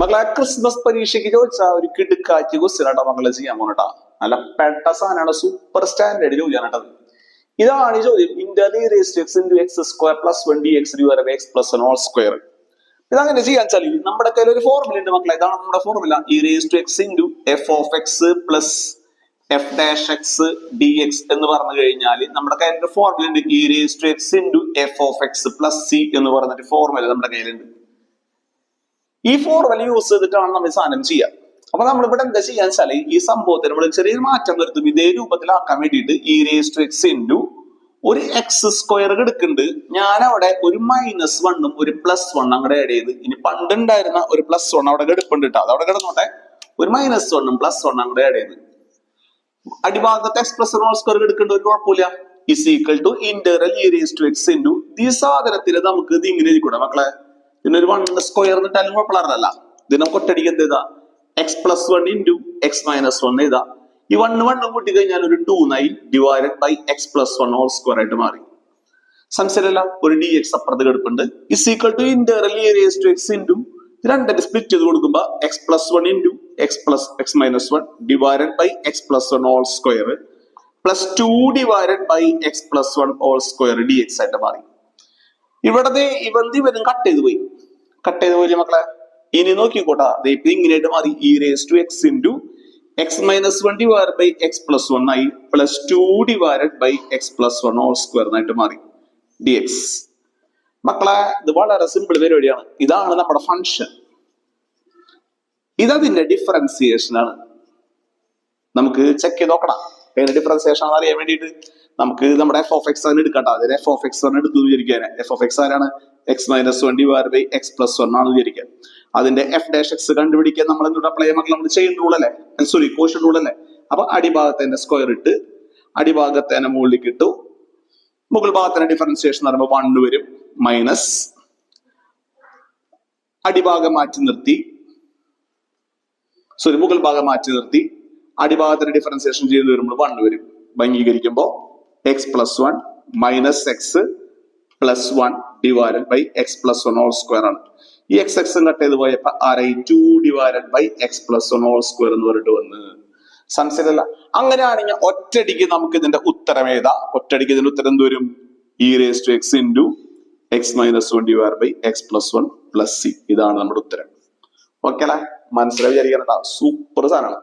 മക്കളെ ക്രിസ്മസ് പരീക്ഷയ്ക്ക് ചോദിച്ച ഒരു കിടുക്കാച്ചി ക്വസ്റ്റ്യൻ ആട്ടോ മക്കളെ ചെയ്യാൻ പോണട്ടാ. നല്ല പെട്ട സാധനമാണ്, സൂപ്പർ സ്റ്റാൻഡേർഡ് ചോദ്യമാണട്ടത്. ഇതാണ് ഈ ചോദ്യം. ഇതങ്ങനെ ചെയ്യാൻ വെച്ചാൽ നമ്മുടെ കയ്യിൽ ഒരു ഫോർമുല ഉണ്ട് മക്കളെ. ഇതാണ് നമ്മുടെ ഫോർമുല. f(x) എന്ന് പറഞ്ഞു കഴിഞ്ഞാൽ നമ്മുടെ കയ്യിൽ ഒരു ഫോർമുല ഉണ്ട്. e(x)(f(x)+c) എന്ന് പറഞ്ഞൊരു ഫോർമുല നമ്മുടെ കയ്യിലുണ്ട്. ഈ ഫോർമുല യൂസ് ചെയ്തിട്ടാണ് നമ്മൾ സാധനം ചെയ്യുക. അപ്പൊ നമ്മളിവിടെ എന്താ ചെയ്യാന്ന് വെച്ചാൽ ഈ സംഭവത്തിന് നമ്മൾ ചെറിയൊരു മാറ്റം വരുത്തും. ഇതേ രൂപത്തിലാക്കാൻ വേണ്ടിയിട്ട് e(x) ഒരു x² എടുക്കുന്നുണ്ട്. ഞാൻ അവിടെ ഒരു -1ഉം ഒരു +1 അങ്ങോട്ട് ആഡ് ചെയ്ത്, ഇനി പണ്ടുണ്ടായിരുന്ന ഒരു +1 അവിടെ എടുപ്പുണ്ട് കേട്ടോ, അത് അവിടെ കിടന്നോട്ടെ. ഒരു -1ഉം +1 അങ്ങോട്ട് ആഡ് ചെയ്ത് അടിഭാഗത്തെ x+1² എടുക്കേണ്ട ഒരു കുഴപ്പമില്ല. ഇന്റഗ്രൽ e(x) ഈ സാധനത്തിന് നമുക്ക് ഇത് ഇങ്ങനെ ഇരിക്കൂടെ മക്കളെ. ഇതിനൊരു 1² ഇട്ടാലും കുഴപ്പമില്ല. ഇത് നമുക്ക് ഒറ്റയടിക്ക് എന്ത് ചെയ്താ x+1 × x-1 എഴുതാ. ഈ 1 കൂട്ടി കഴിഞ്ഞാൽ ഒരു 2 ഡിവൈഡഡ് ബൈ x+1² ആയിട്ട് മാറി. സംശയമല്ല, ഒരു dx അപ്പുറത്ത് കിടപ്പുണ്ട്. ഇന്റഗ്രൽ e(x) രണ്ടായിട്ട് സ്പ്ലിറ്റ് ചെയ്ത് കൊടുക്കുമ്പോ x+1 × x+x-1 divided by x+1² plus 2 divided by x+1² dx ആയിട്ട് മാറി. ഇവിടത്തെ ഇവരും കട്ട് ചെയ്ത് പോയി മക്കളെ. ഇനി നോക്കിക്കോട്ടാ, ഇങ്ങനെയായിട്ട് മാറി. e(x) x-1 divided by x+1 ആയി പ്ലസ് 2 ഡിവൈഡഡ് ബൈ x+1² ആയിട്ട് മാറി dx. മക്കളെ ഇത് വളരെ സിമ്പിൾ പരിപാടിയാണ്. ഇതാണ് നമ്മുടെ ഫംഗ്ഷൻ. ഇതതിന്റെ ഡിഫറൻസിയേഷൻ ആണ്. നമുക്ക് ചെക്ക് ചെയ്ത് നോക്കണം ഏത് ഡിഫറൻസിയേഷൻ ആണെന്ന് അറിയാൻ വേണ്ടിയിട്ട്. നമുക്ക് നമ്മുടെ f(x) ആണ് എടുക്കട്ടെ. അതിന് f(x) ആണ് എടുത്തു വിചാരിക്കാൻ. f(x) ആരാണ്? x-1 ഡിവൈഡ് ബൈ x+1 ആണ് വിചാരിക്കാൻ. അതിന്റെ f(x) കണ്ടുപിടിക്കാൻ നമ്മൾ എന്തുകൊണ്ട് അപ്ലൈ ചെയ്യാൻ നമ്മൾ ചെയിൻ റൂൾ അല്ലേ, സോറി കോഷ്യന്റ് റൂൾ അല്ലേ. അപ്പൊ അടിഭാഗത്തിന്റെ സ്ക്വയർ ഇട്ട് അടിഭാഗത്തേനെ മുകളിലേക്ക് ഇട്ടു. മുകൾ ഭാഗത്തിന്റെ ഡിഫറൻസിയേഷൻ എന്ന് പറയുമ്പോൾ 1 വരും. മൈനസ് അടിഭാഗം മാറ്റി നിർത്തി, മുകൾ ഭാഗം മാറ്റി നിർത്തി അടിഭാഗത്തിന്റെ ഡിഫറൻസിയേഷൻ ചെയ്ത് വരുമ്പോൾ 1 വരും. ഭംഗീകരിക്കുമ്പോൾ x+1 minus x+1 divided by x+1² ആണ്. ഈ x കട്ട് ചെയ്ത് പോയപ്പോ 2 ഡിവൈഡഡ് ബൈ x+1² എന്ന് പറഞ്ഞിട്ട് വന്ന്. സംശയമല്ല. അങ്ങനെയാണെങ്കിൽ ഒറ്റയടിക്ക് നമുക്ക് ഇതിന്റെ ഉത്തരം ഏതാ? ഒറ്റയടിക്ക് ഇതിന്റെ ഉത്തരം എന്ത് വരും? e(x) x-1 divide by x+1 + c. ഇതാണ് നമ്മുടെ ഉത്തരം. ഓക്കെ അല്ലേ? മനസ്സിലായി വിചാരിക്കണം. സൂപ്പർ സാധനമാണ്.